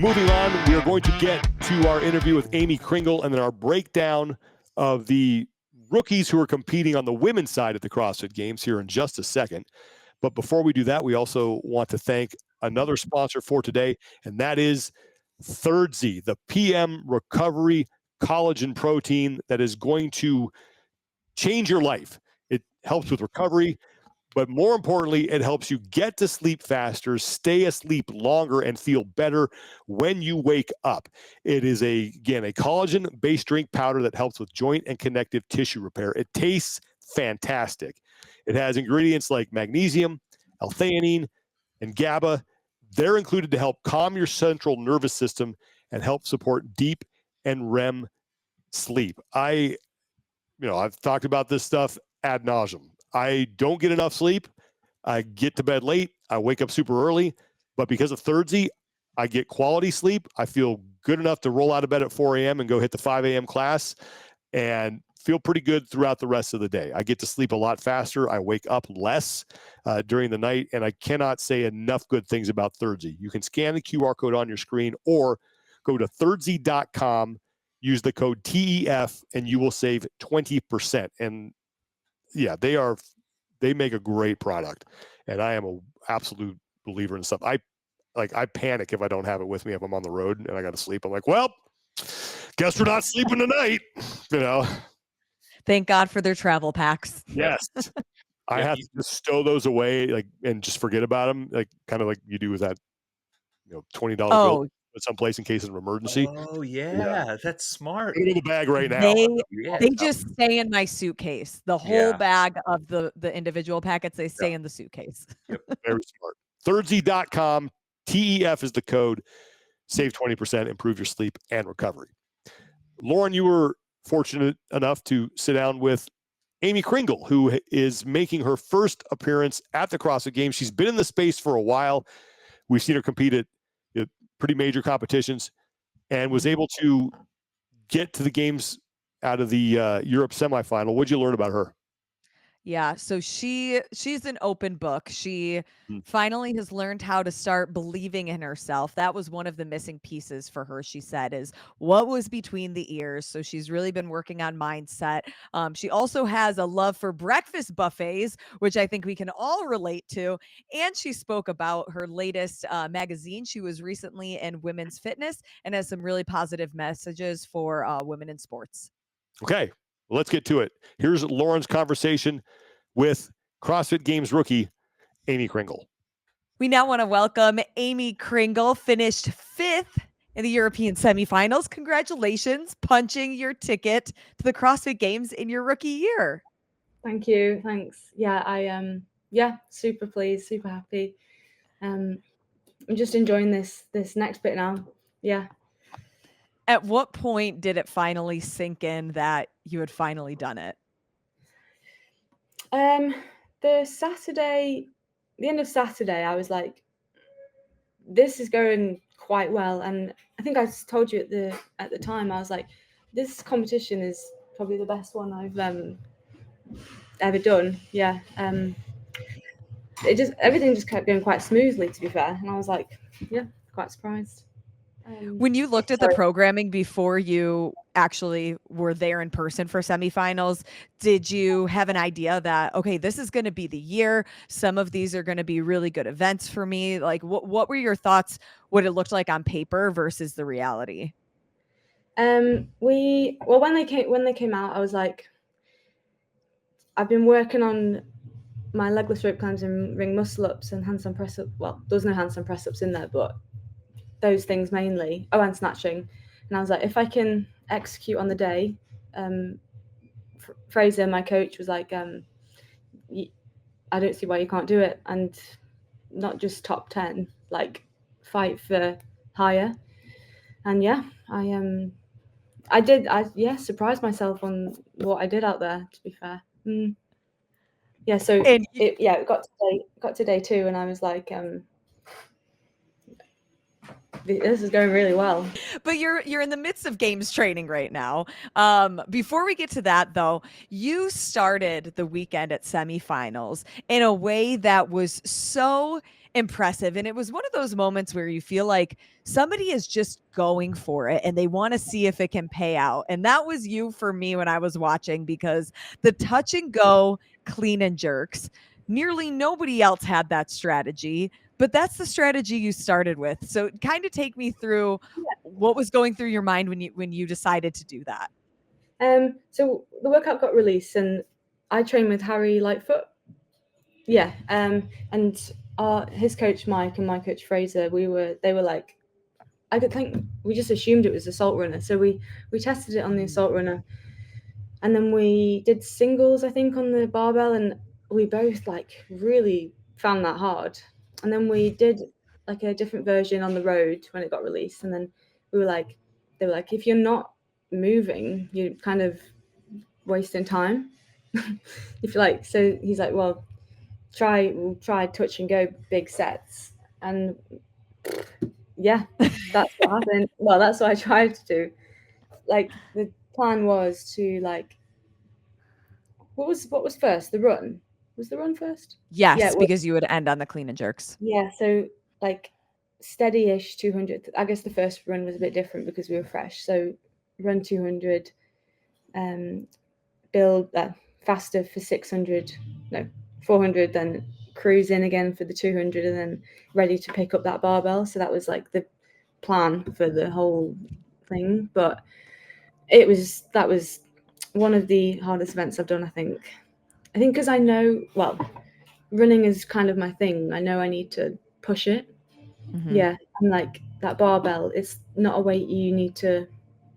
Moving on, we are going to get to our interview with Aimee Cringle and then our breakdown of the rookies who are competing on the women's side at the CrossFit Games here in just a second. But before we do that, we also want to thank another sponsor for today, and that is Thirdsy, the PM Recovery Collagen Protein that is going to change your life. It helps with recovery, but more importantly, it helps you get to sleep faster, stay asleep longer, and feel better when you wake up. It is, a collagen-based drink powder that helps with joint and connective tissue repair. It tastes fantastic. It has ingredients like magnesium, L-theanine, and GABA. They're included to help calm your central nervous system and help support deep and REM sleep. I've talked about this stuff ad nauseum. I don't get enough sleep. I get to bed late. I wake up super early. But because of Thirdsy, I get quality sleep. I feel good enough to roll out of bed at 4 a.m. and go hit the 5 a.m. class and feel pretty good throughout the rest of the day. I get to sleep a lot faster. I wake up less during the night, and I cannot say enough good things about Thirdsy. You can scan the QR code on your screen or go to thirdsy.com, use the code TEF, and you will save 20%. And yeah, they make a great product, and I am an absolute believer in stuff. I panic if I don't have it with me if I'm on the road and I got to sleep. I'm like, well, guess we're not sleeping tonight, Thank God for their travel packs. Yes. I have to just stow those away, and just forget about them, kind of like you do with that, $20 bill at some place in case of an emergency. Oh yeah, that's smart. Go to the bag right now. They just stay in my suitcase. The whole bag of the individual packets, they stay in the suitcase. Yep. Very smart. Thirdsy.com, TEF is the code. Save 20%, improve your sleep and recovery. Lauren, you were fortunate enough to sit down with Aimee Cringle, who is making her first appearance at the CrossFit Games. She's been in the space for a while. We've seen her compete at pretty major competitions and was able to get to the games out of the Europe semifinal. What'd you learn about her? Yeah, so she's an open book. She finally has learned how to start believing in herself. That was one of the missing pieces for her, she said, is what was between the ears. So she's really been working on mindset. She also has a love for breakfast buffets, which I think we can all relate to. And she spoke about her latest magazine. She was recently in Women's Fitness and has some really positive messages for women in sports. Okay. Well, let's get to it. Here's Lauren's conversation with CrossFit Games rookie, Aimee Cringle. We now want to welcome Aimee Cringle, finished 5th in the European Semifinals. Congratulations, punching your ticket to the CrossFit Games in your rookie year. Thank you. Thanks. Yeah, I am. Super pleased, super happy. I'm just enjoying this next bit now. Yeah. At what point did it finally sink in that you had finally done it? The end of Saturday, I was like, this is going quite well. And I think I told you at the time, I was like, this competition is probably the best one I've ever done. Yeah. Everything just kept going quite smoothly, to be fair. And I was like, yeah, quite surprised. When you looked at the programming before you actually were there in person for semifinals, did you have an idea that, okay, this is going to be the year, some of these are going to be really good events for me? Like, what were your thoughts, what it looked like on paper versus the reality? When they came out, I was like, I've been working on my legless rope climbs and ring muscle ups and handstand press up. Well, there's no handstand press ups in there, but those things mainly. Oh, and snatching. And I was like, if I can execute on the day, Fraser, my coach, was like, I don't see why you can't do it. And not just top 10, like fight for higher. And yeah, I surprised myself on what I did out there, to be fair. Yeah, so it got to day 2 and I was like, this is going really well. But you're in the midst of games training right now. Before we get to that, though, you started the weekend at semifinals in a way that was so impressive. And it was one of those moments where you feel like somebody is just going for it and they want to see if it can pay out. And that was you for me when I was watching, because the touch and go clean and jerks, nearly nobody else had that strategy, but that's the strategy you started with. So kind of take me through what was going through your mind when you decided to do that. So the workout got released and I trained with Harry Lightfoot. Yeah. And his coach Mike and my coach Fraser, they were like, I could think we just assumed it was assault runner. So we tested it on the assault runner, and then we did singles, I think, on the barbell, and we both like really found that hard. And then we did like a different version on the road when it got released, and then they were like, if you're not moving, you're kind of wasting time. If you like, so he's like, well, we'll try touch and go big sets, and yeah, that's what happened. Well, that's what I tried to do. Like the plan was to like, what was first? The run. Was the run first? Yes, Yeah, because you would end on the clean and jerks. Yeah, so like steady-ish 200. I guess the first run was a bit different because we were fresh. So run 200, build faster for 600, no, 400, then cruise in again for the 200, and then ready to pick up that barbell. So that was like the plan for the whole thing. But that was one of the hardest events I've done, I think because I know, well, running is kind of my thing. I know I need to push it. Mhm. Yeah, and like that barbell, it's not a weight you need to,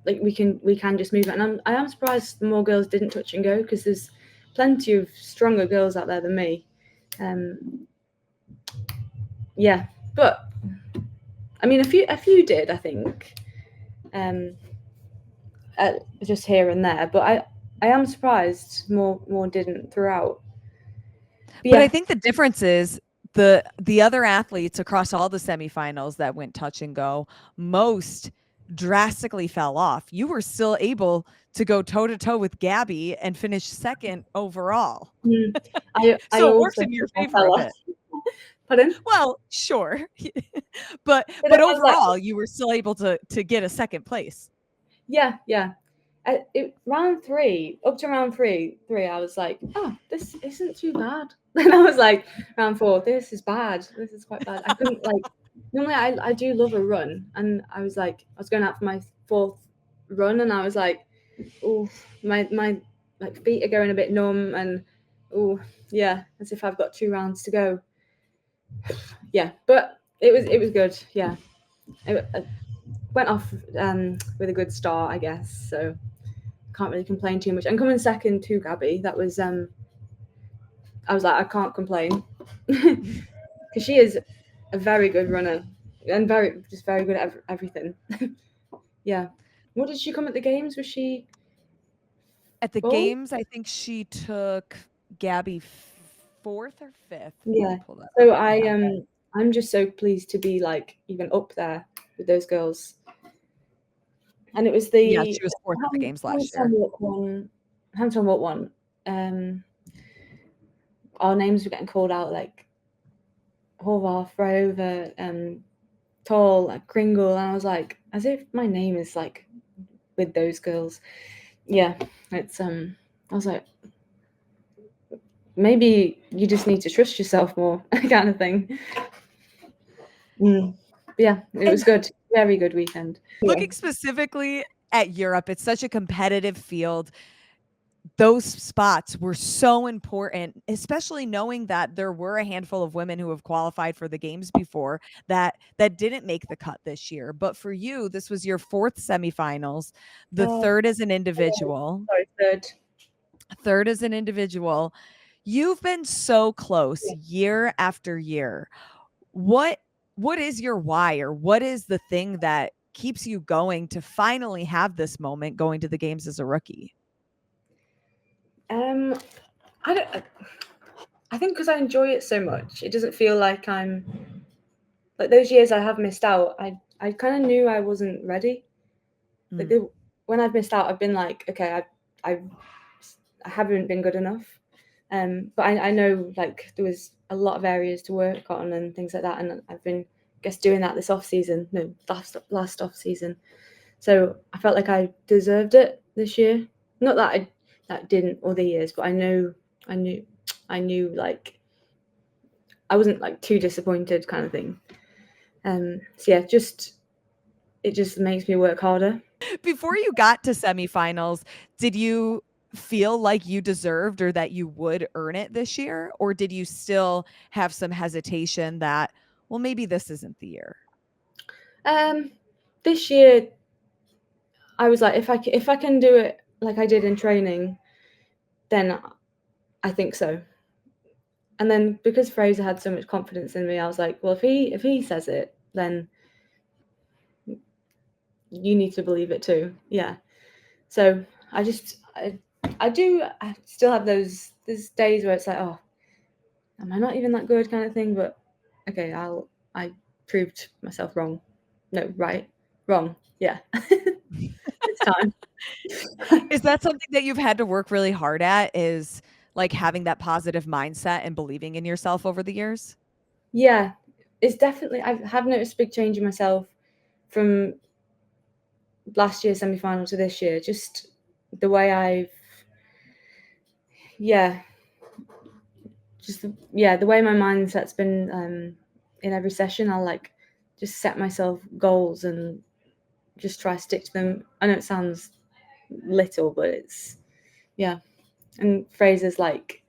like we can just move it. And I am surprised more girls didn't touch and go, because there's plenty of stronger girls out there than me. Yeah, but I mean a few did, I think, just here and there. But I am surprised more didn't throughout. But I think the difference is the other athletes across all the semifinals that went touch and go, most drastically fell off. You were still able to go toe to toe with Gabby and finish second overall. So it worked in your favor a bit. Pardon? Well, sure. but overall, you were still able to get a second place. Yeah. Round three, up to round three, I was like, oh, this isn't too bad. And I was like, round four, this is bad. This is quite bad. I couldn't like, normally I do love a run. And I was going out for my fourth run, and I was like, oh, my like feet are going a bit numb, and oh yeah, as if I've got 2 rounds to go. Yeah, but it was good. Yeah, it went off with a good start, I guess. So can't really complain too much. And coming second to Gabby, that was I was like, I can't complain, because she is a very good runner and very good at everything. Yeah. What did she come at the games? Was she at the games? I think she took Gabby 4th or 5th. Yeah. So I'm just so pleased to be like even up there with those girls. And it was she was 4th at the games last year. Hampton Walk one. Our names were getting called out, like Horvath, Rover, Tall, like Kringle, and I was like, as if my name is like with those girls. Yeah, it's I was like, maybe you just need to trust yourself more, kind of thing. Yeah, it was good. Very good weekend. Looking specifically at Europe, it's such a competitive field. Those spots were so important, especially knowing that there were a handful of women who have qualified for the games before that didn't make the cut this year. But for you, this was your 4th semifinals, the 3rd as an individual. Third as an individual. You've been so close year after year. What is your why, or what is the thing that keeps you going to finally have this moment going to the games as a rookie? I think because I enjoy it so much. It doesn't feel like I'm like those years I have missed out. I kind of knew I wasn't ready. Like when I've missed out, I've been like, okay, I haven't been good enough. But I know like there was a lot of areas to work on and things like that, and I've been, I guess, doing that this off season. No, last off season. So I felt like I deserved it this year. Not that I didn't other years, but I knew like I wasn't like too disappointed kind of thing. So yeah, it just makes me work harder. Before you got to semifinals, did you feel like you deserved or that you would earn it this year? Or did you still have some hesitation that, well, maybe this isn't the year? This year, I was like, if I can do it like I did in training, then I think so. And then because Fraser had so much confidence in me, I was like, well, if he says it, then you need to believe it too. Yeah. So I still have those days where it's like, oh, am I not even that good kind of thing? But okay, I proved myself wrong. No, right, wrong. Yeah. It's time. Is that something that you've had to work really hard at, is like having that positive mindset and believing in yourself over the years? Yeah, it's definitely, I have noticed a big change in myself from last year's semi-final to this year. Just the way the way my mindset's been in every session. I'll like just set myself goals and just try to stick to them. I know it sounds little, but it's, yeah. And Fraser's like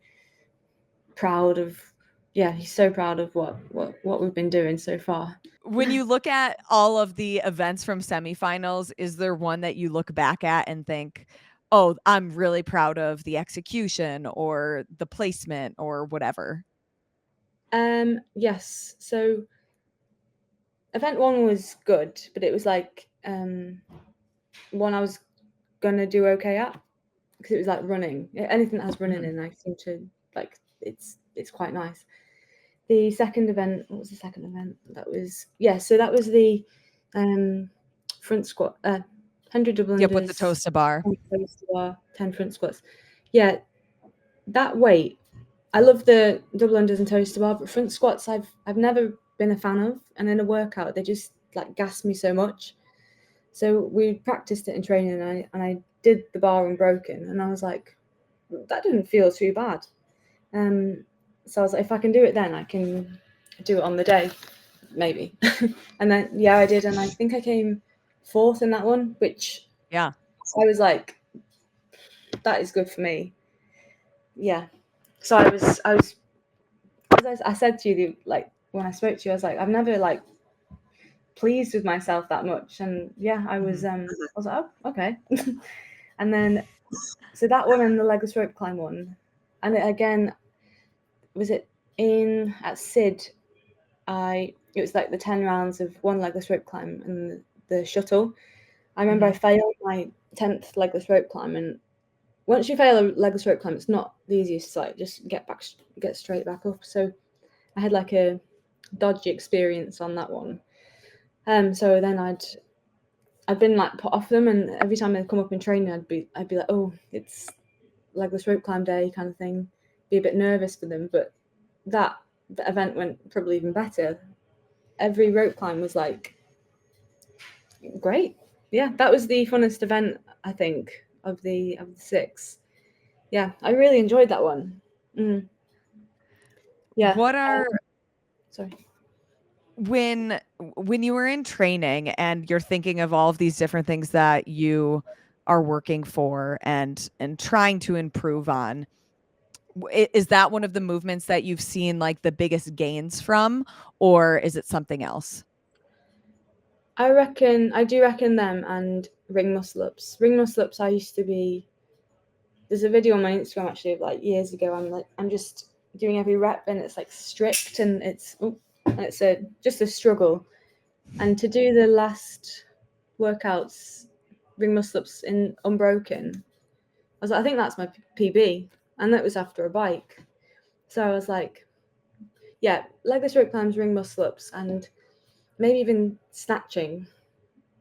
proud of, he's so proud of what we've been doing so far. When you look at all of the events from semifinals, is there one that you look back at and think, oh, I'm really proud of the execution or the placement or whatever? Yes. So event 1 was good, but it was like one I was gonna do okay at, because it was like running. Anything that has running in, I seem to like. It's quite nice. The second event, what was the second event? That was, so that was the front squat, 100 double unders. Yep, with the toes to bar. 10 front squats. Yeah, that weight, I love the double unders and toes to bar, but front squats I've never been a fan of, and in a workout they just like gas me so much. So we practiced it in training, and I did the bar unbroken, and I was like, that didn't feel too bad. So I was like, if I can do it then, I can do it on the day, maybe. And then I did, and I think I came 4th in that one, which Yeah, I was like, that is good for me. Yeah. So I was as I said to you, like when I spoke to you, I was like, I've never like pleased with myself that much, and I was I was like, oh, okay. And then so that one and the legless rope climb one, and again, was it at Sid? It was like the 10 rounds of one legless rope climb and the shuttle. I remember I failed my 10th legless rope climb, and once you fail a legless rope climb, it's not the easiest to like just get straight back up. So I had like a dodgy experience on that one. So then I'd been like put off them, and every time they'd come up in training, I'd be like, oh, it's legless rope climb day kind of thing. Be a bit nervous for them, but the event went probably even better. Every rope climb was like great. Yeah, that was the funnest event, I think, of the 6. Yeah, I really enjoyed that one. Yeah. What are Sorry. when you were in training and you're thinking of all of these different things that you are working for and trying to improve on, is that one of the movements that you've seen like the biggest gains from, or is it something else? I do reckon them and ring muscle ups. Ring muscle ups, I used to be. There's a video on my Instagram actually of like years ago. I'm just doing every rep, and it's like strict, and it's just a struggle. And to do the last workouts, ring muscle ups in unbroken, I was like, I think that's my PB, and that was after a bike. So I was like, legless rope climbs, ring muscle ups, and maybe even snatching.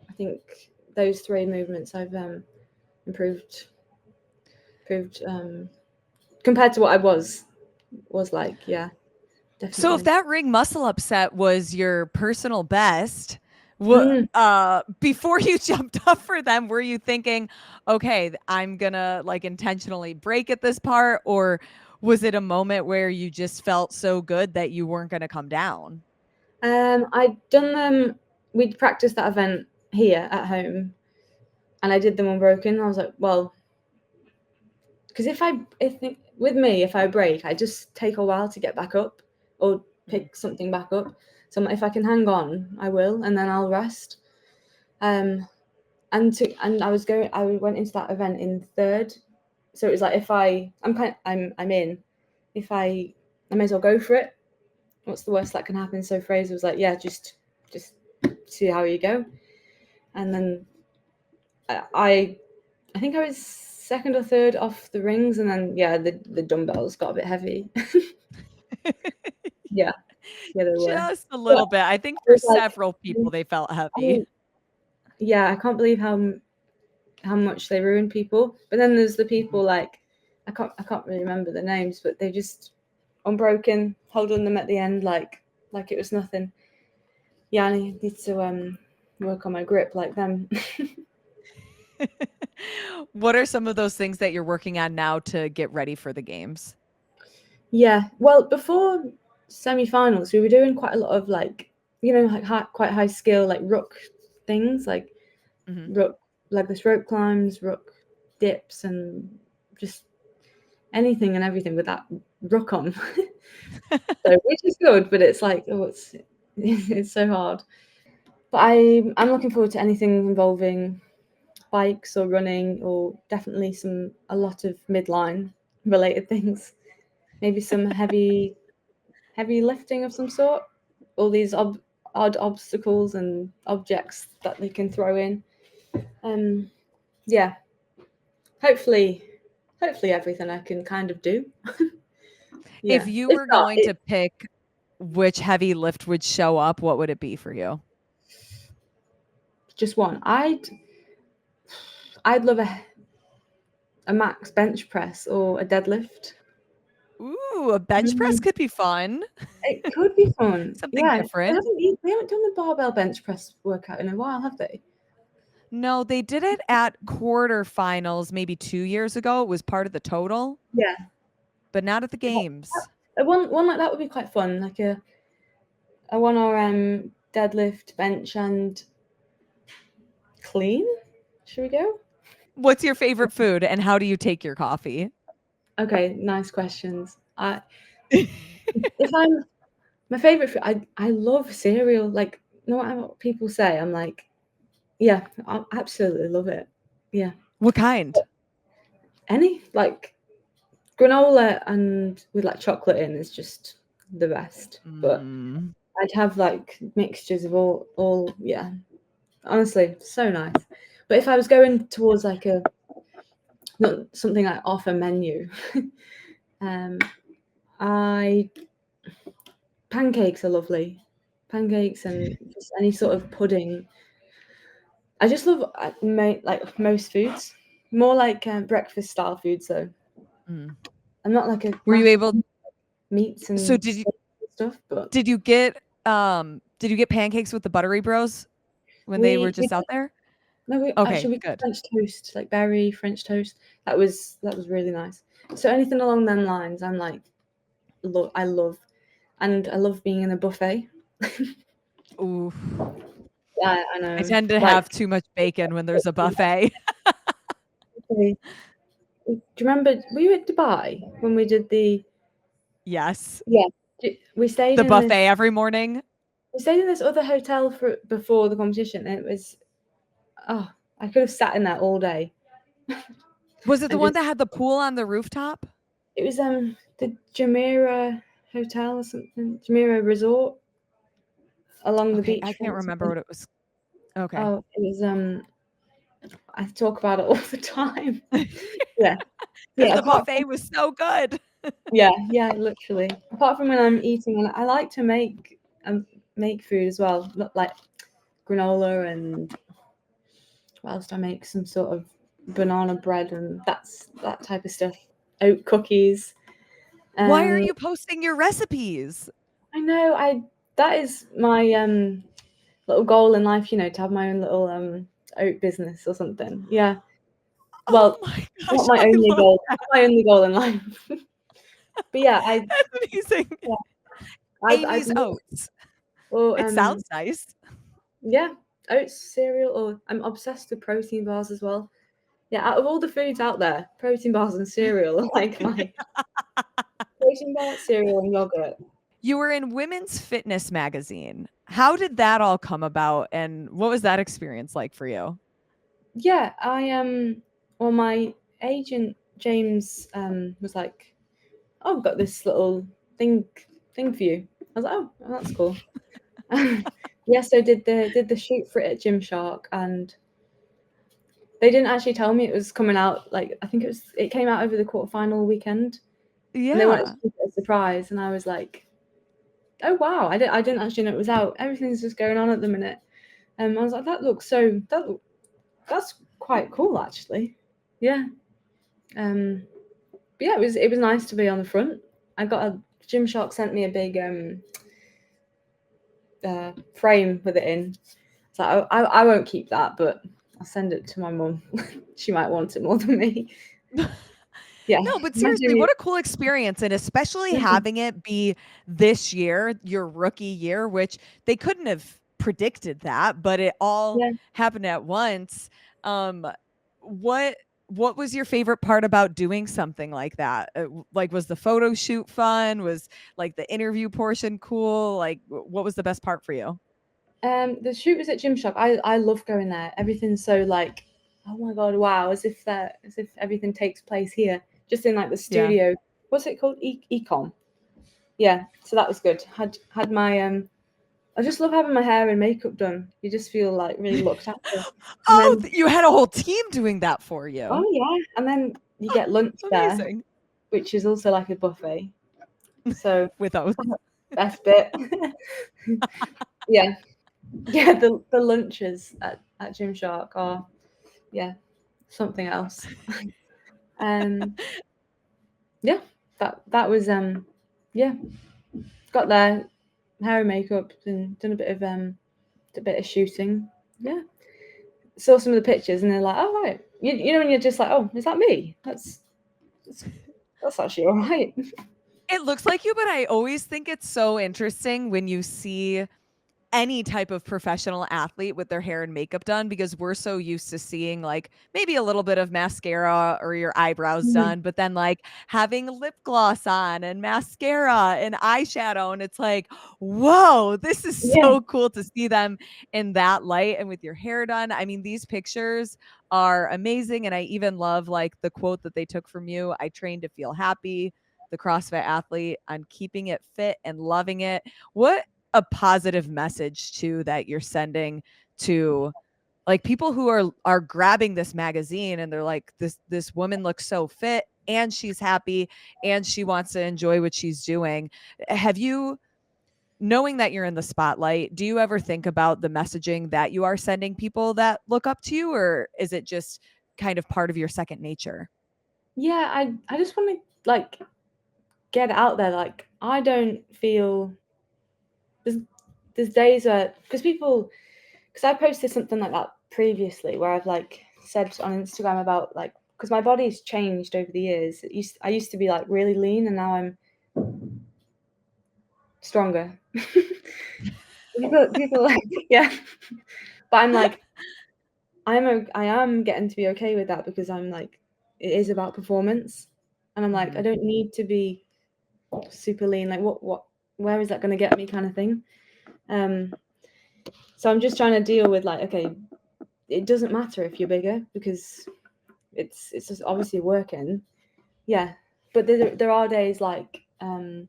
I think those 3 movements I've improved compared to what I was like, yeah, definitely. So if that ring muscle upset was your personal best, before you jumped up for them, were you thinking, okay, I'm gonna like intentionally break at this part, or was it a moment where you just felt so good that you weren't gonna come down? I'd done them. We'd practiced that event here at home, and I did them unbroken. I was like, well, because if I break, I just take a while to get back up or pick something back up. So if I can hang on, I will, and then I'll rest. And I went into that event in third, so it was like I'm in. If I may as well go for it. What's the worst that can happen? So Fraser was like, yeah, just see how you go. And then I think I was second or third off the rings, and then the dumbbells got a bit heavy. yeah, they were just a little bit. I think for several people they felt heavy. I can't believe how much they ruin people. But then there's the people like I can't really remember the names, but they just unbroken, holding them at the end like it was nothing. Yeah, I need to work on my grip like them. What are some of those things that you're working on now to get ready for the games? Yeah, well, before semi-finals, we were doing quite a lot of like, quite high skill like ruck things, like ruck, legless rope climbs, ruck dips, and just anything and everything with that ruck on. So, which is good, but it's like, it's so hard. But I'm looking forward to anything involving bikes or running, or definitely a lot of midline related things. Maybe some heavy lifting of some sort. All these odd obstacles and objects that they can throw in. Yeah. Hopefully everything I can kind of do. Yeah. If you were going to pick which heavy lift would show up, what would it be for you? Just one. I'd love a max bench press or a deadlift. Ooh, a bench press could be fun. It could be fun. Something different. They haven't done the barbell bench press workout in a while, have they? No, they did it at quarterfinals maybe 2 years ago. It was part of the total. Yeah. But not at the games. One like that would be quite fun, like a one or deadlift, bench, and clean. Should we go? What's your favorite food and how do you take your coffee? Okay, nice questions. My favorite food, I love cereal. Like, no matter what people say, I'm like, yeah, I absolutely love it. Yeah. What kind? Any like granola and with like chocolate in is just the best. But I'd have like mixtures of all. Yeah. Honestly, so nice. But if I was going towards like something like off a menu, pancakes are lovely. Pancakes and just any sort of pudding. I just love like most foods, more like breakfast style foods. So I'm not like a. Were you able meats and so stuff? But did you get pancakes with the Buttery Bros when they were just out there? No, we good. French toast, like berry French toast. That was really nice. So anything along them lines, I'm like, I love, and I love being in a buffet. Ooh. Yeah, I know. I tend to have too much bacon when there's a buffet. Do you remember we were at Dubai when we did the? Yes. Yeah, we stayed the in buffet every morning. We stayed in this other hotel before the competition, and it was, I could have sat in there all day. Was it the one that had the pool on the rooftop? It was the Jumeirah Hotel or something, Jumeirah Resort along the beach. I can't remember what it was. Okay. Oh, it was I talk about it all the time. Yeah. The buffet was so good. yeah, literally. Apart from when I'm eating, and I like to make food as well, like granola and what else do I make? Some sort of banana bread and that type of stuff. Oat cookies. Why are you posting your recipes? I know. That is my little goal in life, to have my own little oat business or something. Yeah. Well, Oh my not gosh, my I only love goal. that. Not my only goal in life. But yeah, That's amazing. I've Amy's Oats. or It sounds nice. yeah, oats cereal, or I'm obsessed with protein bars as well. Yeah, out of all the foods out there, protein bars and cereal are like my protein bar, cereal, and yogurt. You were in Women's Fitness magazine. How did that all come about, and what was that experience like for you? Yeah, well, my agent James was like, "Oh, I've got this little thing for you." I was like, "Oh, well, that's cool." Yeah, so did the shoot for it at Gymshark, and they didn't actually tell me it was coming out. Like, I think it came out over the quarterfinal weekend, and they wanted Yeah. to keep it a surprise. And I was like, "Oh wow, I didn't actually know it was out. Everything's just going on at the minute." I was like, that's quite cool actually. Yeah. But yeah, it was nice to be on the front. Gymshark sent me a big frame with it in. So I won't keep that, but I'll send it to my mum. She might want it more than me. Yeah. No, but Imagine seriously, me- what a cool experience, and especially having it be this year, your rookie year, which they couldn't have predicted that, but it all Yeah. happened at once. What what was your favorite part about doing something like that? Like, was the photo shoot fun? Was like the interview portion cool? Like, what was the best part for you? The shoot was at Gymshark. I love going there. Everything's so like, oh my god, wow, as if everything takes place here, just in like the Yeah. studio. What's it called? Ecom. Yeah, so that was good. Had my I just love having my hair and makeup done. You just feel like really looked after. Oh, Then, you had a whole team doing that for you. oh yeah, and then you get lunch there, Amazing. which is also like a buffet. So With oats. best bit. Yeah, the lunches at Gymshark are something else. Yeah, that was got there, hair and makeup, and done a bit of shooting. Yeah, saw some of the pictures, and they're like, oh right, you know, and you're just like, oh, is that me? That's actually all right. It looks like you, but I always think it's so interesting when you see any type of professional athlete with their hair and makeup done, because we're so used to seeing like maybe a little bit of mascara or your eyebrows done, but then like having lip gloss on and mascara and eyeshadow. And it's like, whoa, this is Yeah, so cool to see them in that light and with your hair done. I mean, these pictures are amazing. And I even love like the quote that they took from you: "I train to feel happy. The CrossFit athlete. I'm keeping it fit and loving it." What a positive message too that you're sending to like people who are grabbing this magazine and they're like, this woman looks so fit and she's happy and she wants to enjoy what she's doing. Have you, knowing that you're in the spotlight, do you ever think about the messaging that you are sending people that look up to you, or is it just kind of part of your second nature? yeah. I just want to like get it out there. Like, I don't feel there's days where because I posted something like that previously where I've like said on Instagram about like, because my body's changed over the years. I used to be like really lean, and now I'm stronger. people like, yeah, but I'm like, I am getting to be okay with that, because I'm like, it is about performance, and I'm like, I don't need to be super lean. Like, where is that going to get me, kind of thing. So I'm just trying to deal with like, okay, it doesn't matter if you're bigger, because it's just obviously working. Yeah, but there are days like I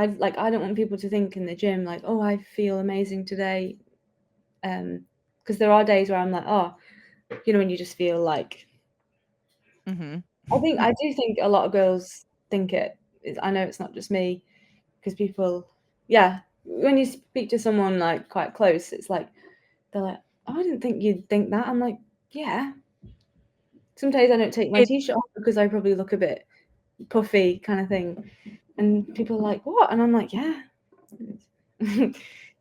don't want people to think in the gym like, oh, I feel amazing today, because there are days where I'm like, oh, you know, when you just feel like, I do think a lot of girls think it. I know it's not just me, because people, yeah, when you speak to someone like quite close, it's like they're like, oh, I didn't think you'd think that. I'm like, yeah. Some days I don't take my It t-shirt off because I probably look a bit puffy kind of thing. And people are like, what? And I'm like, yeah.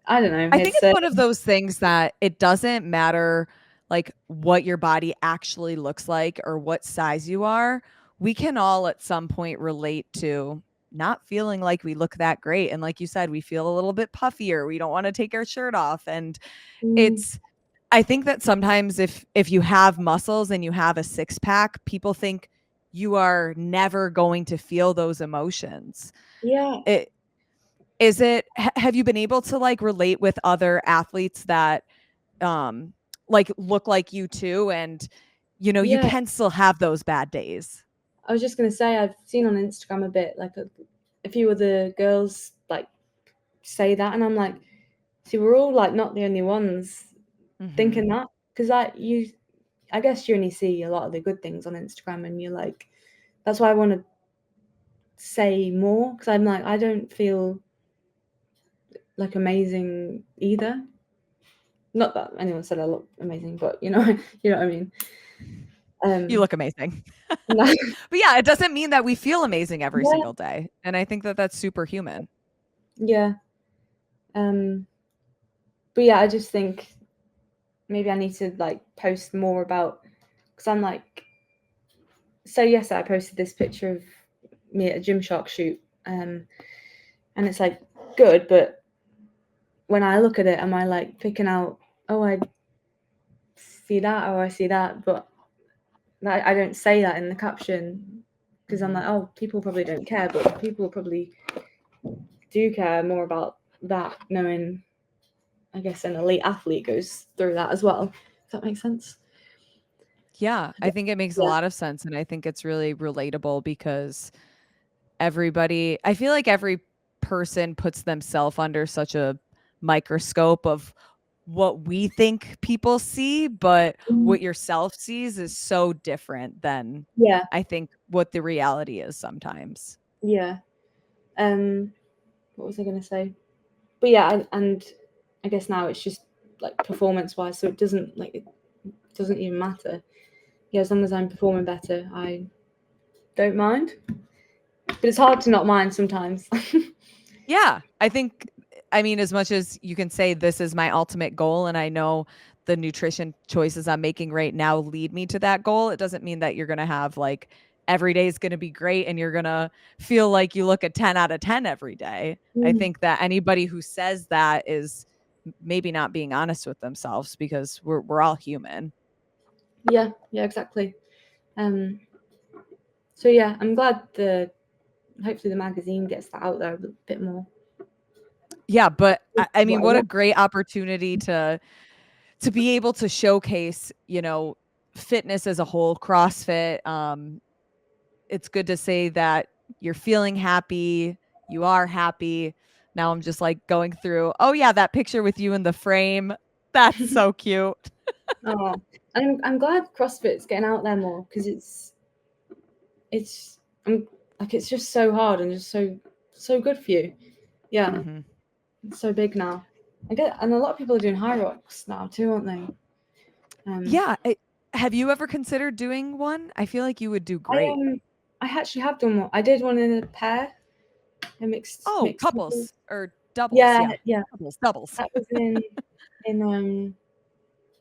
I don't know. I think it's one of those things that it doesn't matter like what your body actually looks like or what size you are. We can all at some point relate to not feeling like we look that great. And like you said, we feel a little bit puffier. We don't want to take our shirt off. And it's I think that sometimes if you have muscles and you have a six pack, people think you are never going to feel those emotions. Yeah. Have you been able to like relate with other athletes that like look like you too, and you know, you can still have those bad days? I was just gonna say, I've seen on Instagram a bit like a few other girls like say that, and I'm like, see, we're all like not the only ones thinking that, because I guess you only see a lot of the good things on Instagram, and you're like, that's why I want to say more, because I'm like, I don't feel like amazing either. Not that anyone said I look amazing, but you know what I mean. You look amazing. No. But yeah, it doesn't mean that we feel amazing every single day, and I think that that's superhuman. Yeah. But yeah, I just think maybe I need to like post more about, because I'm like, so yesterday I posted this picture of me at a Gymshark shoot, and it's like good, but when I look at it, am I like picking out, oh, I see that, or I see that, but I don't say that in the caption, because I'm like, oh, people probably don't care, but people probably do care more about that, knowing, I guess, an elite athlete goes through that as well. Does that make sense? Yeah, I think it makes a lot of sense, and I think it's really relatable because I feel like every person puts themselves under such a microscope of what we think people see, but what yourself sees is so different than I think what the reality is sometimes. Yeah. What was I going to say? But yeah, and I guess now it's just like performance wise, so it doesn't even matter. Yeah, as long as I'm performing better, I don't mind. But it's hard to not mind sometimes. Yeah, I mean, as much as you can say this is my ultimate goal, and I know the nutrition choices I'm making right now lead me to that goal, it doesn't mean that you're going to have like every day is going to be great and you're going to feel like you look a 10 out of 10 every day. I think that anybody who says that is maybe not being honest with themselves, because we're all human. Yeah, exactly. So yeah, I'm glad hopefully the magazine gets that out there a bit more. Yeah, but I mean, what a great opportunity to be able to showcase, you know, fitness as a whole, CrossFit. It's good to say that you're feeling happy, you are happy. Now I'm just like going through, oh yeah, that picture with you in the frame. That's so cute. Oh, and I'm glad CrossFit's getting out there more, because it's just so hard and just so good for you. Yeah. It's so big now. And a lot of people are doing high rocks now too, aren't they? Yeah. Have you ever considered doing one? I feel like you would do great. I actually have done one. I did one in a pair, a mixed. Couples doubles. or doubles. Yeah. Doubles. That was in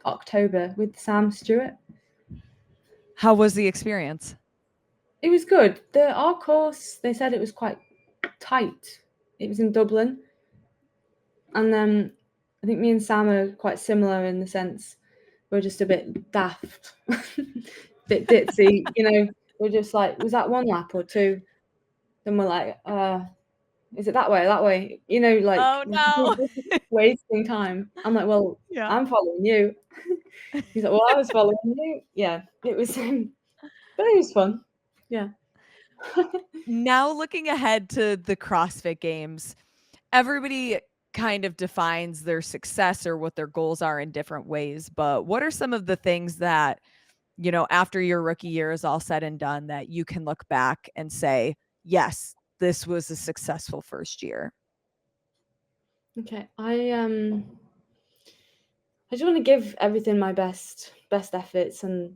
October with Sam Stewart. How was the experience? It was good. Our course, they said it was quite tight. It was in Dublin, and I think me and Sam are quite similar in the sense we're just a bit daft, bit ditzy. You know, we're just like, was that one lap or two? Then we're like, is it that way? That way? You know, like, oh no, wasting time. I'm like, well, yeah, I'm following you. He's like, well, I was following you. Yeah, it was, but it was fun. Yeah. Now looking ahead to the CrossFit Games, everybody kind of defines their success or what their goals are in different ways. But what are some of the things that, you know, after your rookie year is all said and done, that you can look back and say, yes, this was a successful first year? Okay. I just want to give everything my best efforts, and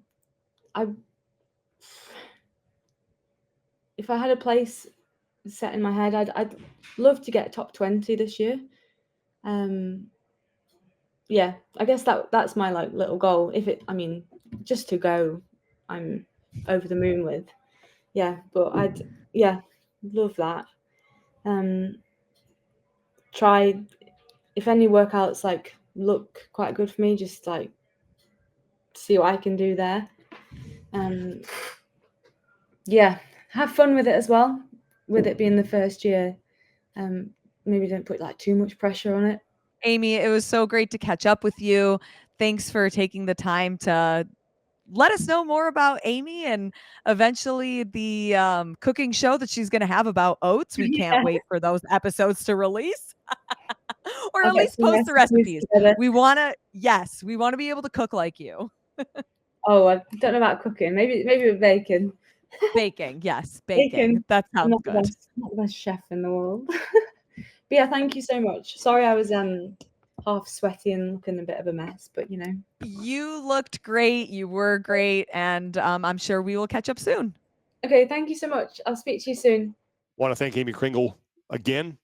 if I had a place set in my head, I'd love to get top 20 this year. Yeah, I guess that's my like little goal. Just to go, I'm over the moon with. Yeah, but I'd love that. Try if any workouts like look quite good for me, just like see what I can do there. Yeah, have fun with it as well. With it being the first year, maybe don't put like too much pressure on it. Amy, it was so great to catch up with you. Thanks for taking the time to let us know more about Amy and eventually the cooking show that she's going to have about oats. We can't Yeah. wait for those episodes to release. Or I'll at get least some post the recipes recipes. together. We want to be able to cook like you. Oh, I don't know about cooking. Maybe with bacon. Baking, yes, Bacon. baking. That I'm sounds not good. not the best chef in the world. But yeah, thank you so much. Sorry I was half sweaty and looking a bit of a mess, but you know. You looked great. You were great. And I'm sure we will catch up soon. Okay, thank you so much. I'll speak to you soon. Want to thank Aimee Cringle again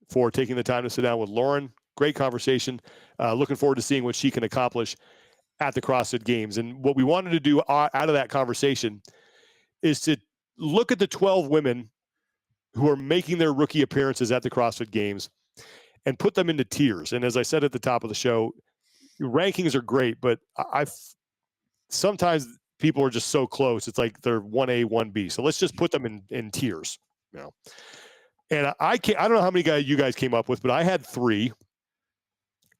for taking the time to sit down with Lauren. Great conversation. Looking forward to seeing what she can accomplish at the CrossFit Games. And what we wanted to do out of that conversation is to look at the 12 women who are making their rookie appearances at the CrossFit Games and put them into tiers. And as I said at the top of the show, rankings are great, but I've sometimes people are just so close. It's like they're 1A, 1B. So let's just put them in tiers, you know. And I don't know how many guys you guys came up with, but I had 3.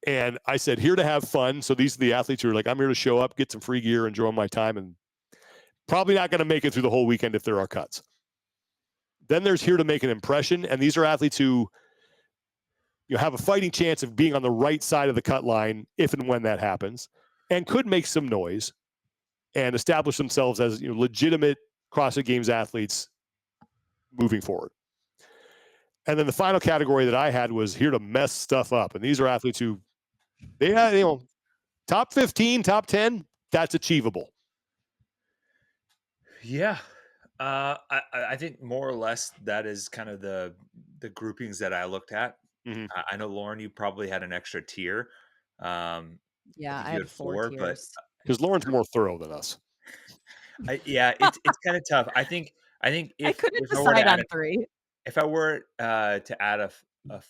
And I said, here to have fun. So these are the athletes who are like, I'm here to show up, get some free gear, enjoy my time, and probably not going to make it through the whole weekend if there are cuts. Then there's here to make an impression. And these are athletes who have a fighting chance of being on the right side of the cut line if and when that happens, and could make some noise and establish themselves as legitimate CrossFit Games athletes moving forward. And then the final category that I had was here to mess stuff up. And these are athletes who they had, top 15, top 10, that's achievable. Yeah. I think more or less that is kind of the groupings that I looked at. Mhm. I know, Lauren, you probably had an extra tier. I Yeah, think I you had had 4 4, but tiers. Because Lauren's more thorough than us. it's kind of tough. I think I if couldn't I were to decide add on 3. if I were to add a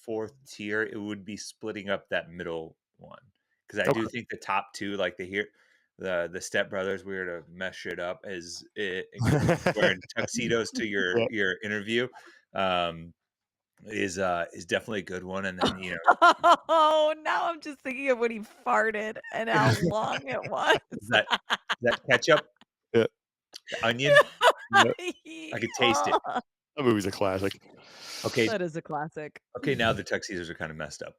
4th tier, it would be splitting up that middle one, because I do Okay. think the top 2, like the Step Brothers, we were to mess shit up as wearing tuxedos to Yeah. your interview, is definitely a good one. And then Oh, now I'm just thinking of when he farted and how long it was. is that ketchup, Yeah. the onion, Yep. I could taste it. That movie's a classic. Okay, That is a classic. now the tuxedos are kind of messed up.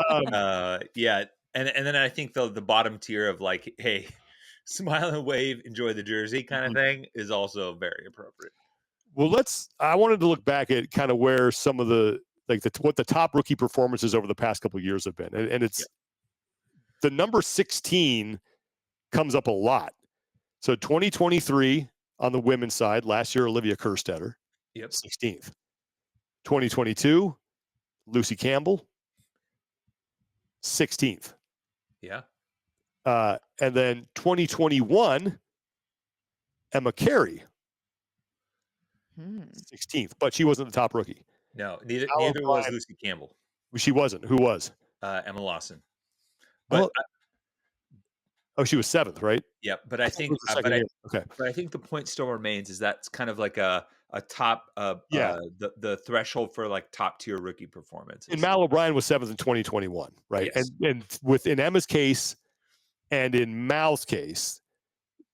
um, Yeah, and then I think the bottom tier of like, hey, smile and wave, enjoy the jersey kind of thing is also very appropriate. well, I wanted to look back at kind of where some of what the top rookie performances over the past couple of years have been. And it's the number 16 comes up a lot. So 2023 on the women's side, last year, Olivia Kerstetter, Yep. 16th. 2022, Lucy Campbell, 16th. Yeah. And then 2021, Emma Carey, 16th, but she wasn't the top rookie. No, neither Alan was Bryant- Lucy Campbell. She wasn't. Who was? Emma Lawson. But she was 7th, right? yeah, but I think It was the second year. Okay. but I think the point still remains is that's kind of like a top Yeah. the threshold for like top tier rookie performances. And Mal O'Brien was 7th in 2021, right? Yes. And within Emma's case and in Mal's case,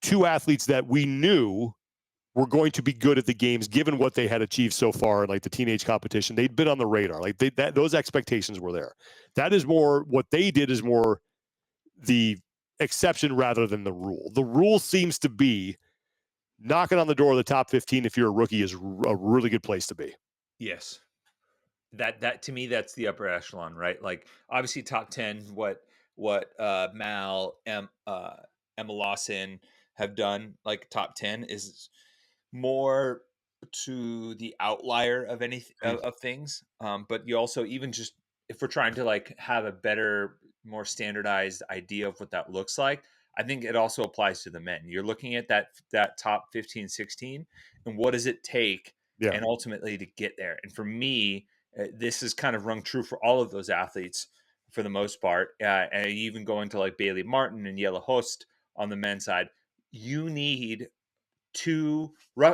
2 athletes that we knew were going to be good at the games, given what they had achieved so far in like the teenage competition. They'd been on the radar. Like those expectations were there. That is more what they did is more the exception rather than the rule. The rule seems to be knocking on the door of the top 15 if you're a rookie is a really good place to be. Yes. That to me, that's the upper echelon, right? Like obviously top 10, what Mal, Emma Lawson have done, like top 10 is more to the outlier of of things. But you also, even just if we're trying to like have a better, more standardized idea of what that looks like, I think it also applies to the men. You're looking at that top 15, 16, and what does it take, Yeah. and ultimately to get there. And for me, this is kind of rung true for all of those athletes for the most part. And even going to like Bailey Martin and Yella Host on the men's side, you need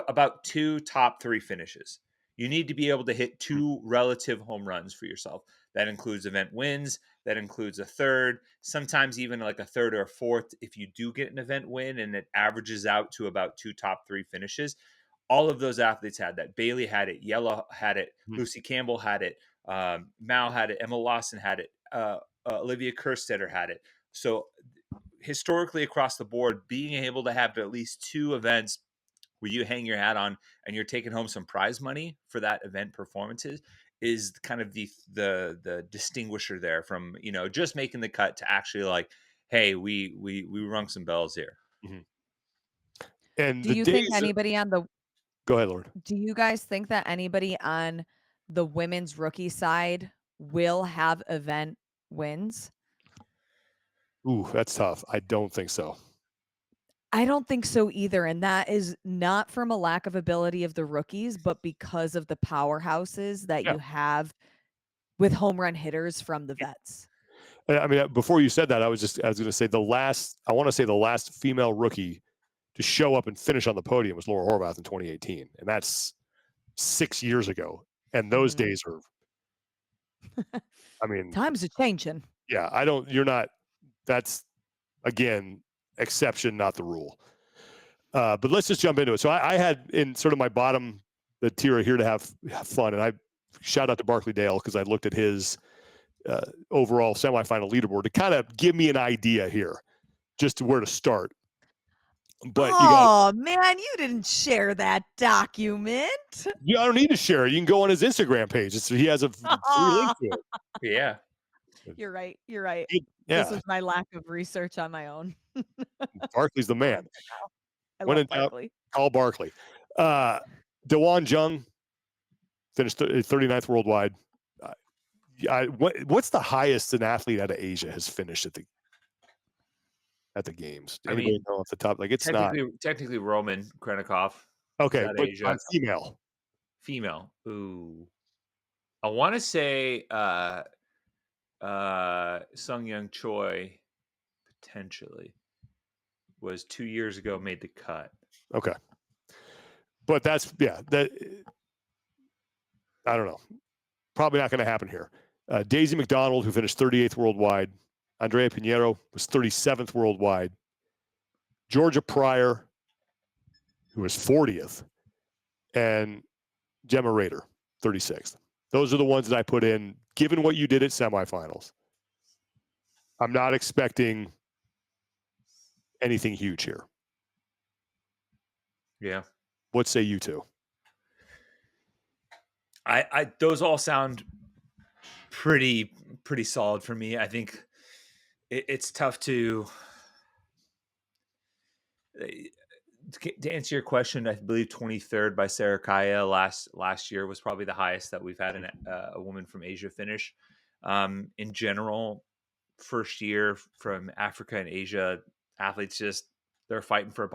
about two top three finishes. You need to be able to hit two relative home runs for yourself. That includes event wins. That includes a third, sometimes even like a third or a fourth if you do get an event win, and it averages out to about two top three finishes. All of those athletes had that. Bailey had it. Yella had it. Lucy Campbell had it. Mal had it. Emma Lawson had it. Olivia Kerstetter had it. So historically across the board, being able to have at least two events where you hang your hat on and you're taking home some prize money for that event performances is kind of the distinguisher there from, just making the cut to actually like, hey, we rung some bells here. And Do the you think days. anybody on the Go ahead, Lord. Do you guys think that anybody on the women's rookie side will have event wins? Ooh, that's tough. I don't think so. I don't think so either. And that is not from a lack of ability of the rookies, but because of the powerhouses that Yeah. you have with home run hitters from the vets. I mean, before you said that, I was going to say the last female rookie to show up and finish on the podium was Laura Horvath in 2018. And that's 6 years ago. And those days are, I mean, times are changing. Yeah, that's again, exception, not the rule. But let's just jump into it. So I had in sort of my bottom, the tier here to have fun. And I shout out to Barkley Dale because I looked at his overall semifinal leaderboard to kind of give me an idea here, just to where to start. But man, you didn't share that document. I don't need to share it. You can go on his Instagram page. He has a free link to it. Yeah. You're right. You're right. Yeah. This was my lack of research on my own. Barkley's the man. I When love in doubt, Barkley. call Barkley. Dewan Jung finished 39th worldwide. What's the highest an athlete out of Asia has finished at the games? Anybody know off the top? Like, it's technically Roman Krenikov. Okay, but Asia. Female. Ooh, I want to say Sung Young Choi potentially was 2 years ago, made the cut. Okay, but that I don't know. Probably not going to happen here. Daisy McDonald, who finished 38th worldwide. Andrea Pinheiro was 37th worldwide. Georgia Pryor, who was 40th. And Gemma Rader, 36th. Those are the ones that I put in, given what you did at semifinals. I'm not expecting anything huge here. Yeah. What say you two? I those all sound pretty solid for me. I think it's tough to answer your question. I believe 23rd by Sarah Kaya last year was probably the highest that we've had a woman from Asia finish. In general, first year from Africa and Asia athletes, they're fighting for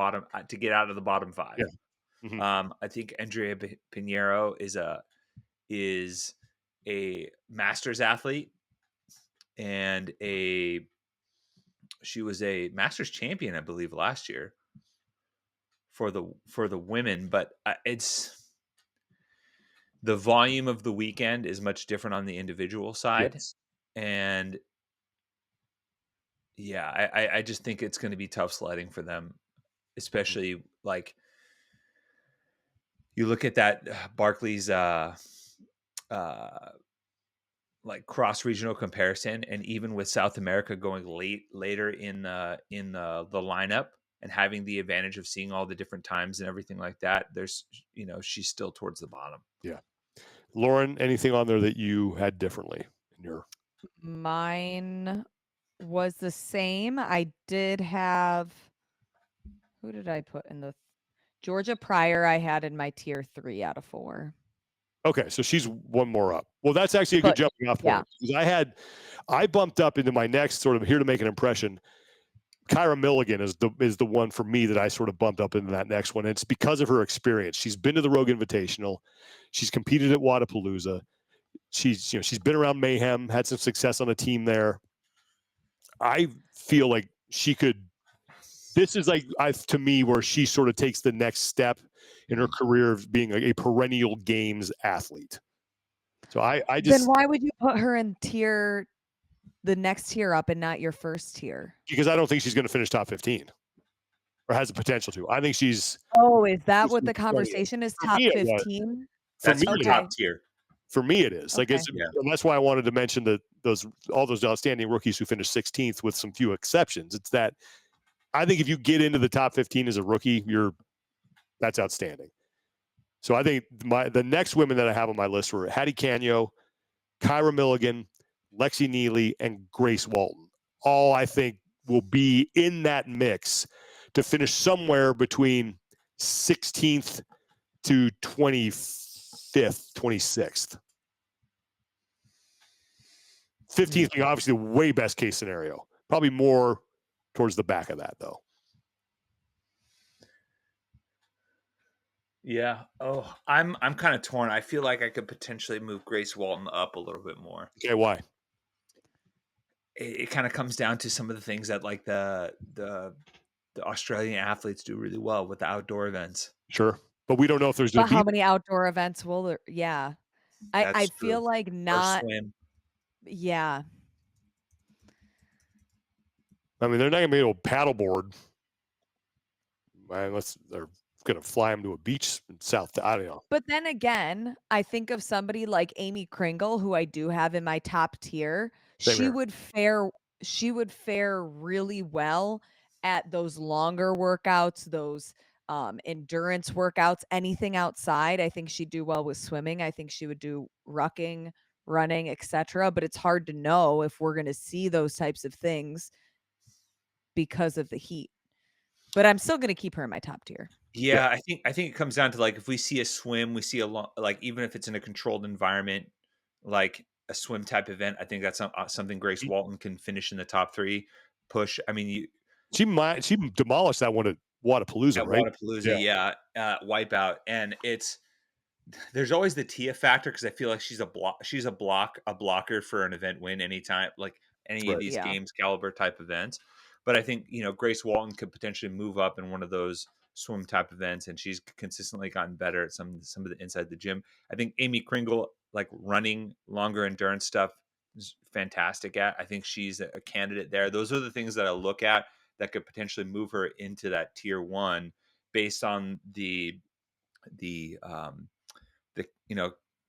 to get out of the bottom five. Yeah. Mm-hmm. I think Andrea Pinheiro is a masters athlete and she was a masters champion, I believe, last year for the women, but it's the volume of the weekend is much different on the individual side. Yes. And yeah, I just think it's going to be tough sledding for them, especially like you look at that Barkley's like cross regional comparison, and even with South America going later in the lineup and having the advantage of seeing all the different times and everything like that, there's she's still towards the bottom. Yeah. Lauren, anything on there that you had differently in your? Mine was the same. I did have, who did I put in the Georgia Pryor, I had in my tier 3 out of 4. Okay, so she's one more up. Well, that's actually a good But jumping off yeah. point. Because I bumped up into my next sort of here to make an impression. Kyra Milligan is the one for me that I sort of bumped up into that next one. And it's because of her experience. She's been to the Rogue Invitational. She's competed at Wadapalooza. She's been around Mayhem, had some success on a team there. I feel like she could. This is like to me where she sort of takes the next step in her career of being a perennial games athlete. So I Then just why would you put her in the next tier up and not your first tier? because I don't think she's going to finish top 15 or has the potential to. I think she's. Oh, is that she's what the 20th. conversation is? For Top me, it was. 15? For That's me, her it is. top tier. For me, it is. Like Okay. and that's why I wanted to mention that all those outstanding rookies who finished 16th with some few exceptions. It's that I think if you get into the top 15 as a rookie, that's outstanding. So I think the next women that I have on my list were Hattie Canyo, Kyra Milligan, Lexi Neely, and Grace Walton. All I think will be in that mix to finish somewhere between 16th to 25th, 26th. 15th being obviously the way best case scenario. Probably more towards the back of that, though. Yeah. Oh, I'm kind of torn. I feel like I could potentially move Grace Walton up a little bit more. Okay, why? It kind of comes down to some of the things that like the Australian athletes do really well with the outdoor events. Sure. But we don't know if there's But going to how be. many outdoor events will there? Yeah. I That's feel true. like Or not. swim. Yeah. I mean, they're not going to be able to paddleboard unless they're going to fly them to a beach in South. I don't know. But then again, I think of somebody like Aimee Cringle, who I do have in my top tier. Same She here. would fare really well at those longer workouts, those endurance workouts, anything outside. I think she'd do well with swimming. I think she would do rucking, running, etc. But it's hard to know if we're going to see those types of things because of the heat. But I'm still going to keep her in my top tier. Yeah, I think it comes down to like if we see a swim, we see like even if it's in a controlled environment, like a swim type event. I think that's something Grace Walton can finish in the top 3. Push. I mean, She demolished that one at Wadapalooza, at right? Wadapalooza, yeah, Wipeout, and there's always the Tia factor because I feel like she's a blocker for an event win anytime, like any of Right. these Yeah. games caliber type events. But I think Grace Walton could potentially move up in one of those swim type events, and she's consistently gotten better at some of the inside the gym. I think Aimee Cringle, like running longer endurance stuff, is fantastic at. I think she's a candidate there. Those are the things that I look at that could potentially move her into that tier 1 based on the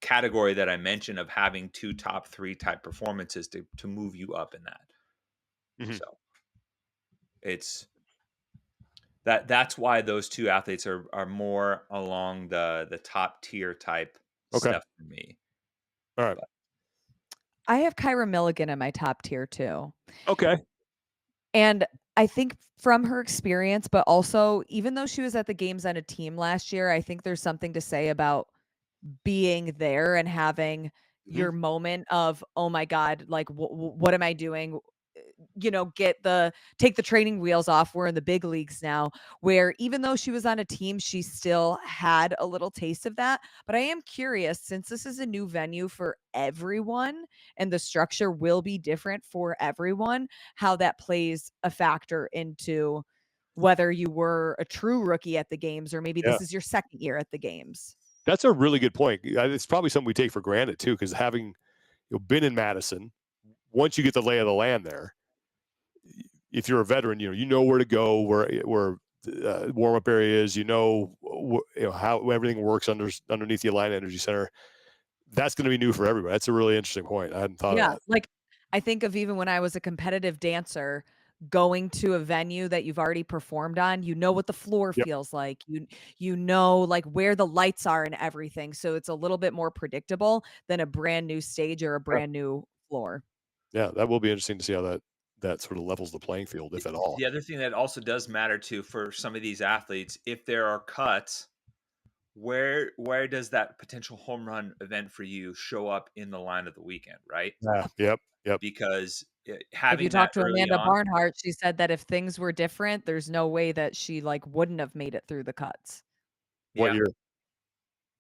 category that I mentioned of having 2 top 3 type performances to move you up in that. Mhm. So it's that's why those 2 athletes are more along the top tier type Okay. stuff for me. All right. I have Kyra Milligan in my top tier too. Okay. And I think from her experience, but also even though she was at the games on a team last year, I think there's something to say about being there and having your moment of, oh my God, like what am I doing? Take the training wheels off. We're in the big leagues now, where even though she was on a team, she still had a little taste of that. But I am curious, since this is a new venue for everyone and the structure will be different for everyone, how that plays a factor into whether you were a true rookie at the games or maybe Yeah. this is your second year at the games. That's a really good point. It's probably something we take for granted too, because having been in Madison, once you get the lay of the land there, if you're a veteran, you know where to go, where warm up area is, how everything works underneath the Alliant Energy Center. That's going to be new for everybody. That's a really interesting point. I hadn't thought of that. Like I think of even when I was a competitive dancer, going to a venue that you've already performed on, you know what the floor Yep. feels like. You know like where the lights are and everything. So it's a little bit more predictable than a brand new stage or a brand new floor. Yeah, that will be interesting to see how that that sort of levels the playing field, if at all. The other thing that also does matter too for some of these athletes, if there are cuts, where does that potential home run event for you show up in the line of the weekend, right? Yeah. Yep. Because If having you that talk to early Amanda on, Barnhart, she said that if things were different, there's no way that she like wouldn't have made it through the cuts What yeah, year?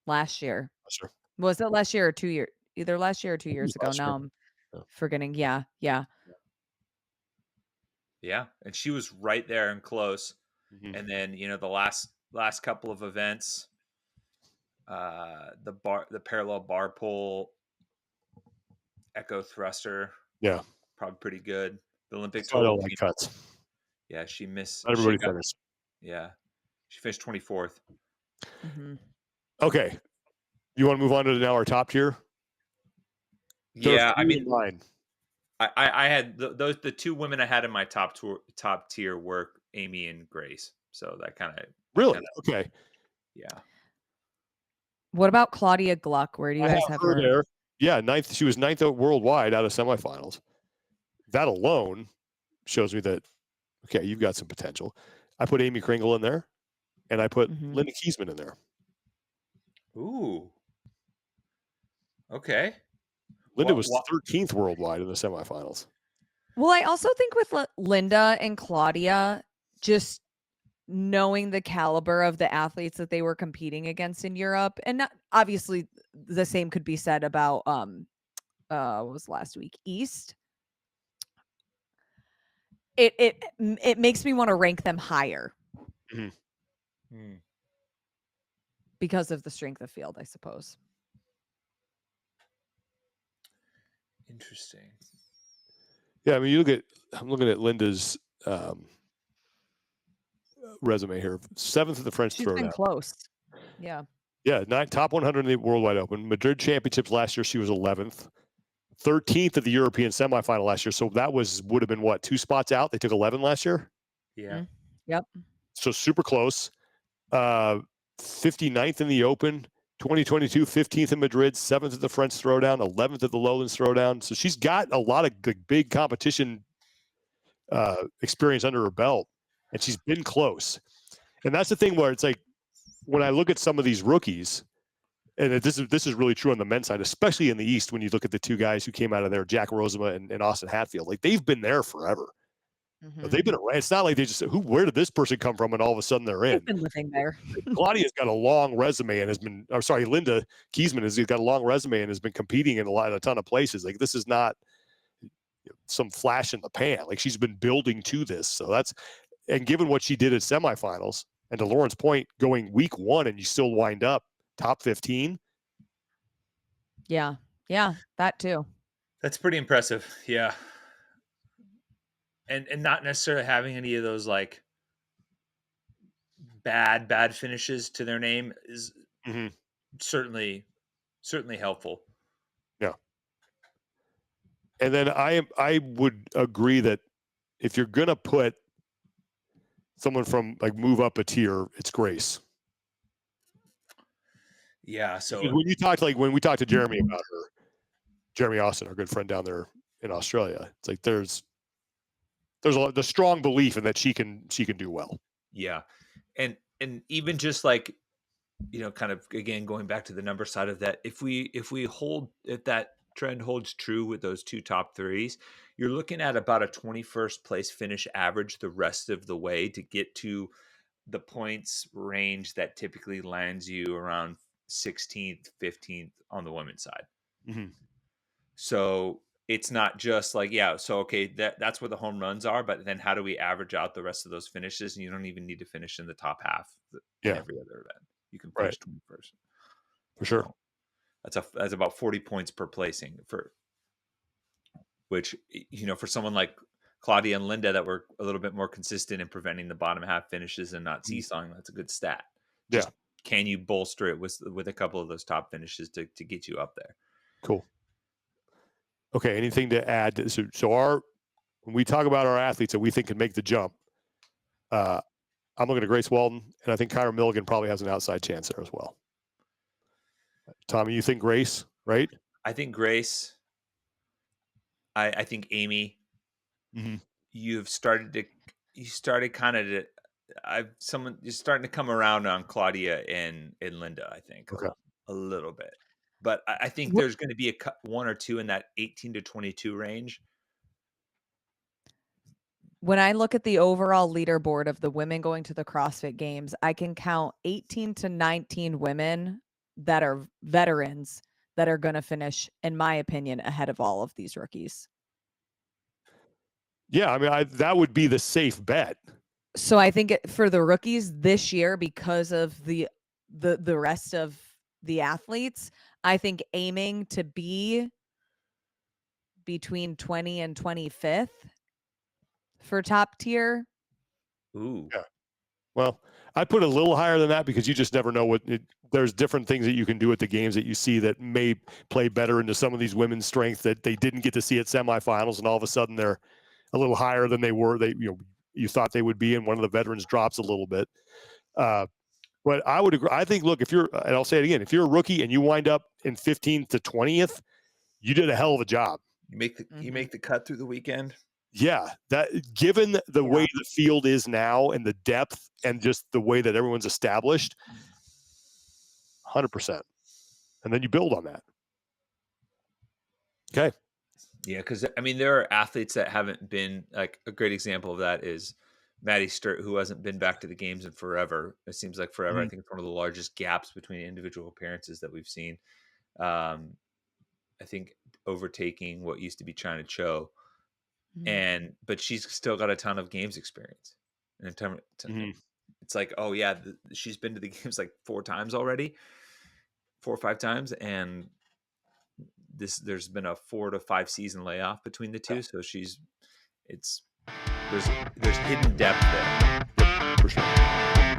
last year. Sure. Was it last year or 2 years? Either last year or 2 I think it was years ago. last year. Now I'm Yeah. forgetting. Yeah. yeah, and she was right there and close. Mhm. And then the last couple of events, the parallel bar pull, echo thruster, Yeah. probably pretty good. The Olympic So I don't total, like cuts. yeah, she missed. Not everybody finished. Yeah, she finished 24th. Mhm. Okay. You want to move on to now our top tier? There are Yeah, I three mean, in mine. I had the two women I had in my top tier were Amy and Grace. So that kind of Really? Okay. yeah. What about Claudia Gluck? Where do you I guys have have her her? there. Yeah, ninth. She was ninth worldwide out of semifinals. That alone shows me that, okay, you've got some potential. I put Aimee Cringle in there, and I put Mhm. Linda Kiesman in there. Ooh. Okay. Linda What- was what- 13th worldwide in the semifinals. Well, I also think with Linda and Claudia, just knowing the caliber of the athletes that they were competing against in Europe, and not, obviously the same could be said about what was last week, East. It makes me want to rank them higher Hmm. because of the strength of field, I suppose. Interesting. Yeah, I mean, I'm looking at Linda's resume here. 7th at the French She's been Throwdown. close. Yeah. Yeah, top 100 in the Worldwide Open. Madrid Championships last year, she was 11th. 13th at the European Semifinal last year. So that would have been what, 2 spots out? They took 11 last year. Yeah. Yep. So super close. 59th in the Open. 2022, 15th in Madrid, 7th at the French Throwdown, 11th at the Lowlands Throwdown. So she's got a lot of big competition experience under her belt, and she's been close. And that's the thing where it's like, when I look at some of these rookies, and this is really true on the men's side, especially in the East, when you look at the two guys who came out of there, Jack Rosema and Austin Hatfield, like they've been there forever. Mhm. They've been around. It's not like they just, where did this person come from? And all of a sudden they're in. They've been living there. Claudia's got a long resume and has been, or sorry, Linda Kiesman has got a long resume and has been competing in a ton of places. Like this is not some flash in the pan. Like she's been building to this. So and given what she did at semifinals, and to Lauren's point, going week 1 and you still wind up top 15. Yeah. Yeah. That too. That's pretty impressive. Yeah. And not necessarily having any of those like bad finishes to their name is certainly helpful. Yeah. And then I would agree that if you're gonna put someone from like move up a tier, it's Grace. Yeah. So Because when we talked to Jeremy about her, Jeremy Austin, our good friend down there in Australia, it's like there's the strong belief in that she can do well. yeah. And even just like, kind of again going back to the number side of that, if that trend holds true with those two top threes, you're looking at about a 21st place finish average the rest of the way to get to the points range that typically lands you around 16th, 15th on the women's side. Mm-hmm. So it's not just like, so okay, that's where the home runs are, but then how do we average out the rest of those finishes? And you don't even need to finish in the top half in every other event. You can finish 21st. For sure. So that's about 40 points per placing, for which, for someone like Claudia and Linda that were a little bit more consistent in preventing the bottom half finishes and not seesawing, that's a good stat. Just can you bolster it with a couple of those top finishes to get you up there? Cool. Okay, anything to add? So when we talk about our athletes that we think can make the jump, I'm looking at Grace Walton, and I think Kyra Milligan probably has an outside chance there as well. Tommy, you think Grace, right? I think Grace. I think Amy. Mhm. you started kind of you're starting to come around on Claudia and Linda, I think Okay. a little bit. But I think Wh- there's going to be one or two in that 18 to 22 range. When I look at the overall leaderboard of the women going to the CrossFit Games, I can count 18 to 19 women that are veterans that are going to finish, in my opinion, ahead of all of these rookies. Yeah, I mean, that would be the safe bet. So I think for the rookies this year, because of the rest of the athletes, I think aiming to be between 20 and 25th for top tier. Ooh. Yeah. Well, I put a little higher than that because you just never know there's different things that you can do at the games that you see that may play better into some of these women's strengths that they didn't get to see at semifinals, and all of a sudden they're a little higher than they were. You thought they would be, and one of the veterans drops a little bit. But I would agree. I think, look, and I'll say it again, if you're a rookie and you wind up in 15th to 20th, you did a hell of a job. You make the cut through the weekend. Yeah, that given the Yeah. way the field is now and the depth and just the way that everyone's established, 100%. And then you build on that. Okay. Yeah, because I mean, there are athletes that haven't been, like, a great example of that is Maddie Sturt, who hasn't been back to the games in forever. It seems like forever. I Mhm. think it's one of the largest gaps between individual appearances that we've seen. I think overtaking what used to be China Cho, but she's still got a ton of games experience. And it's like, oh yeah, she's been to the games like 4 times already, 4 or 5 times, and there's been a 4 to 5 season layoff between the two, so there's hidden depth there. For sure.